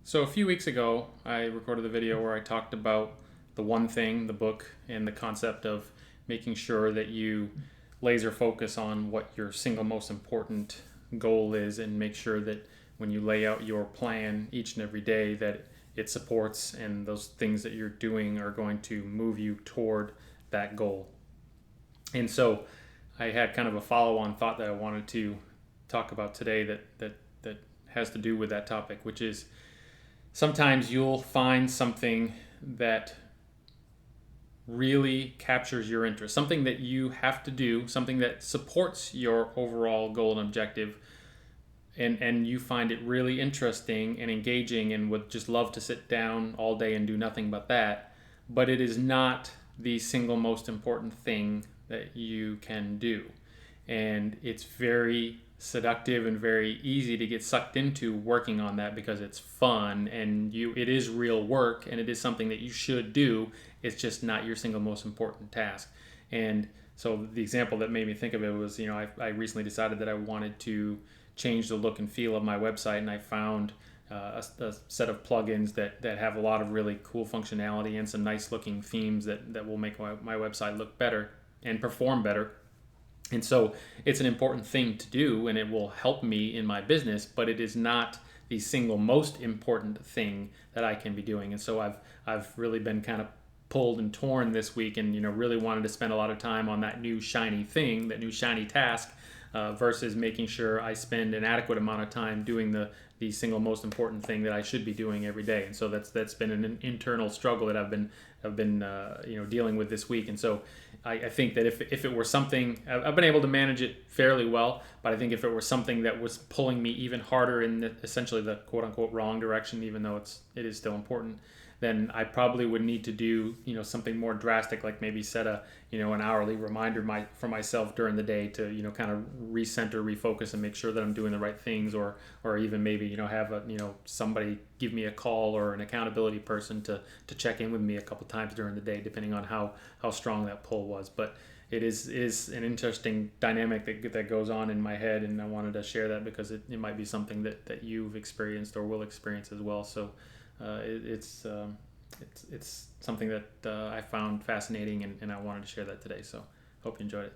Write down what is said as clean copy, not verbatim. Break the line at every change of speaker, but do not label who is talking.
So a few weeks ago, I recorded a video where I talked about the one thing, the book, and the concept of making sure that you laser focus on what your single most important goal is, and make sure that when you lay out your plan each and every day that it supports and those things that you're doing are going to move you toward that goal. And so I had kind of a follow-on thought that I wanted to talk about today that has to do with that topic, which is sometimes you'll find something that really captures your interest, something that you have to do, something that supports your overall goal and objective, and you find it really interesting and engaging and would just love to sit down all day and do nothing but that, but it is not the single most important thing that you can do. And it's very seductive and very easy to get sucked into working on that because it's fun and it is real work and it is something that you should do. It's just not your single most important task. And so the example that made me think of it was, I recently decided that I wanted to change the look and feel of my website, and I found a set of plugins that have a lot of really cool functionality and some nice looking themes that will make my website look better and perform better. And so it's an important thing to do, and it will help me in my business, but it is not the single most important thing that I can be doing. And so I've really been kind of pulled and torn this week, and really wanted to spend a lot of time on that new shiny thing, that new shiny task, versus making sure I spend an adequate amount of time doing the single most important thing that I should be doing every day. And so that's been an internal struggle that I've been dealing with this week. And so I think that if it were something, I've been able to manage it fairly well, but I think if it were something that was pulling me even harder in essentially the quote unquote wrong direction, even though it is still important, then I probably would need to do something more drastic, like maybe set an hourly reminder for myself during the day to kind of recenter, refocus, and make sure that I'm doing the right things, or even maybe have somebody give me a call or an accountability person to check in with me a couple times during the day, depending on how strong that pull was. But it is an interesting dynamic that goes on in my head, and I wanted to share that because it might be something that you've experienced or will experience as well. So it's something that I found fascinating, and I wanted to share that today. So hope you enjoyed it.